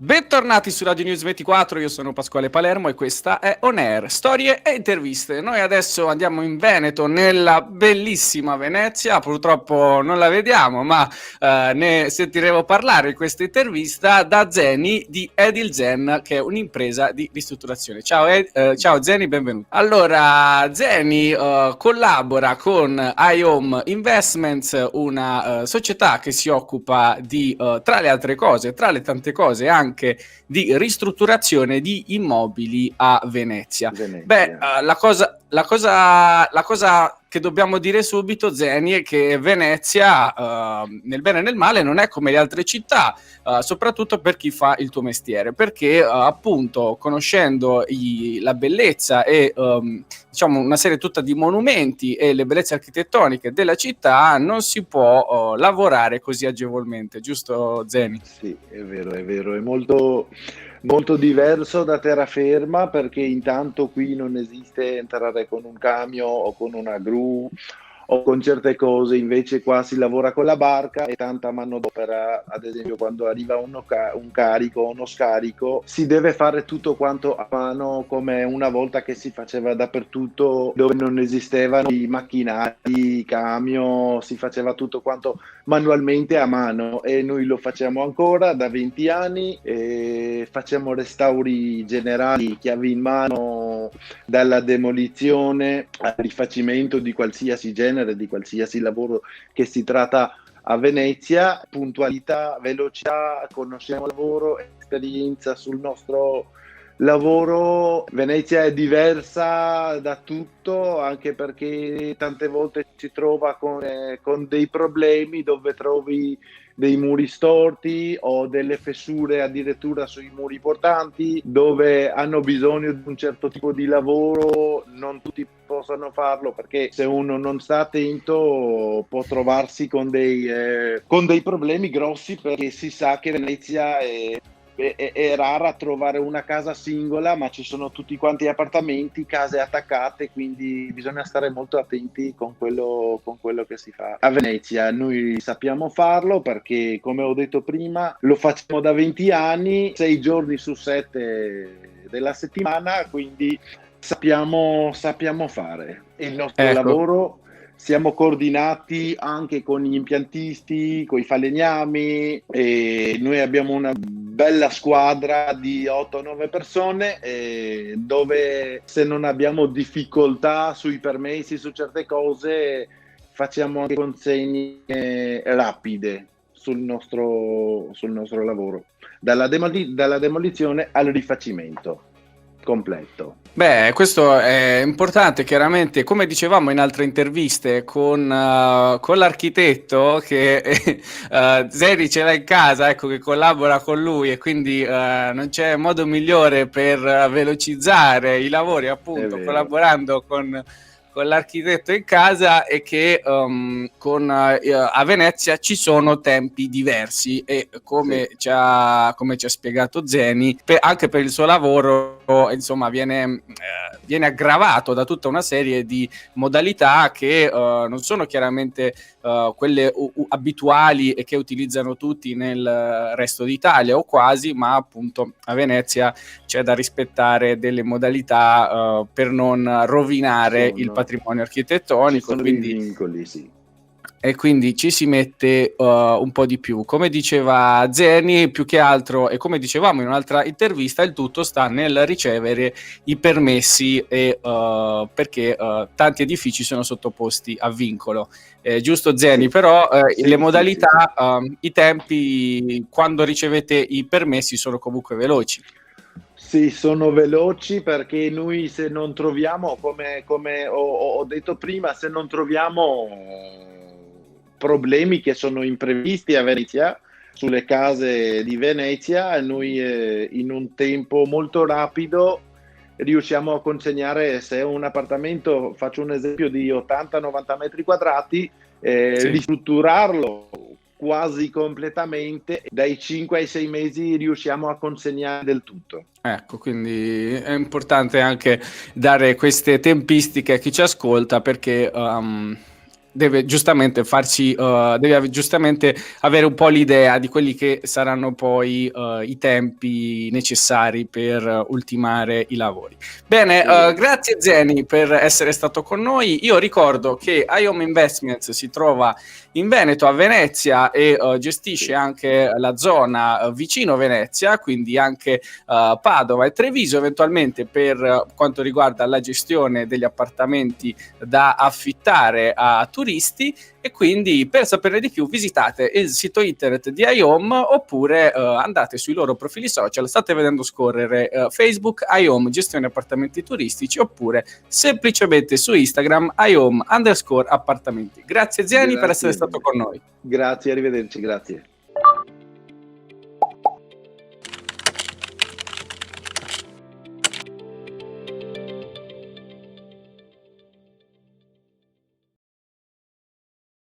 Bentornati su Radio News 24, io sono Pasquale Palermo e questa è On Air, storie e interviste. Noi adesso andiamo in Veneto, nella bellissima Venezia, purtroppo non la vediamo, ma ne sentiremo parlare in questa intervista da Zeni di Edilgen, che è un'impresa di ristrutturazione. Ciao Zeni, benvenuto. Allora, Zeni collabora con iHome Investments, una società che si occupa di, tra le altre cose, tra le tante cose, anche di ristrutturazione di immobili a Venezia. Beh, la cosa che dobbiamo dire subito, Zeni, è che Venezia, nel bene e nel male, non è come le altre città, soprattutto per chi fa il tuo mestiere, perché appunto conoscendo la bellezza e diciamo una serie tutta di monumenti e le bellezze architettoniche della città, non si può lavorare così agevolmente, giusto Zeni? Sì, è vero, è molto, molto diverso da terraferma, perché intanto qui non esiste entrare con un camion o con una gru o con certe cose, invece qua si lavora con la barca e tanta manodopera. Ad esempio, quando arriva un carico o uno scarico, si deve fare tutto quanto a mano, come una volta che si faceva dappertutto dove non esistevano i macchinari, i camion, si faceva tutto quanto manualmente a mano, e noi lo facciamo ancora da 20 anni e facciamo restauri generali, chiavi in mano, dalla demolizione al rifacimento di qualsiasi genere, di qualsiasi lavoro che si tratta a Venezia. Puntualità, velocità, conosciamo il lavoro, esperienza sul nostro lavoro. Venezia è diversa da tutto, anche perché tante volte si trova con dei problemi, dove trovi dei muri storti o delle fessure addirittura sui muri portanti, dove hanno bisogno di un certo tipo di lavoro. Non tutti possono farlo, perché se uno non sta attento può trovarsi con dei problemi grossi, perché si sa che Venezia è rara trovare una casa singola, ma ci sono tutti quanti appartamenti, case attaccate, quindi bisogna stare molto attenti con quello che si fa a Venezia. Noi sappiamo farlo perché, come ho detto prima, lo facciamo da 20 anni, 6 giorni su 7 della settimana, quindi sappiamo fare il nostro lavoro. Siamo coordinati anche con gli impiantisti, con i falegnami, e noi abbiamo una bella squadra di 8-9 persone, dove se non abbiamo difficoltà sui permessi, su certe cose, facciamo anche consegne rapide sul nostro lavoro, dalla demolizione al rifacimento completo. Beh, questo è importante, chiaramente, come dicevamo in altre interviste con l'architetto che Zeri ce l'ha in casa, ecco, che collabora con lui, e quindi non c'è modo migliore per velocizzare i lavori, appunto, collaborando con l'architetto in casa, e che a Venezia ci sono tempi diversi, e come ci ha spiegato Zeni, anche per il suo lavoro, insomma, viene aggravato da tutta una serie di modalità che non sono chiaramente quelle abituali e che utilizzano tutti nel resto d'Italia, o quasi, ma appunto a Venezia c'è da rispettare delle modalità per non rovinare il patrimonio architettonico. Ci sono dei vincoli, sì. E quindi ci si mette un po' di più. Come diceva Zeni, più che altro, e come dicevamo in un'altra intervista, il tutto sta nel ricevere i permessi, perché tanti edifici sono sottoposti a vincolo. Giusto Zeni? Sì. Però le modalità, sì. I tempi quando ricevete i permessi sono comunque veloci. Sì, sono veloci, perché noi, se non troviamo, come ho detto prima, se non troviamo problemi che sono imprevisti a Venezia, sulle case di Venezia, noi in un tempo molto rapido riusciamo a consegnare. Se è un appartamento, faccio un esempio, di 80-90 metri quadrati, sì, ristrutturarlo quasi completamente, dai 5 ai 6 mesi riusciamo a consegnare del tutto. Ecco, quindi è importante anche dare queste tempistiche a chi ci ascolta, perché deve giustamente giustamente avere un po' l'idea di quelli che saranno poi i tempi necessari per ultimare i lavori. Bene, grazie Zeni per essere stato con noi. Io ricordo che iHome Investments si trova in Veneto, a Venezia, e gestisce anche la zona vicino Venezia, quindi anche Padova e Treviso, eventualmente per quanto riguarda la gestione degli appartamenti da affittare a turisti. E quindi per saperne di più visitate il sito internet di iHome oppure andate sui loro profili social, state vedendo scorrere Facebook iHome gestione appartamenti turistici, oppure semplicemente su Instagram iHome_appartamenti. Grazie Zeni per essere stato con noi. Grazie, arrivederci, grazie.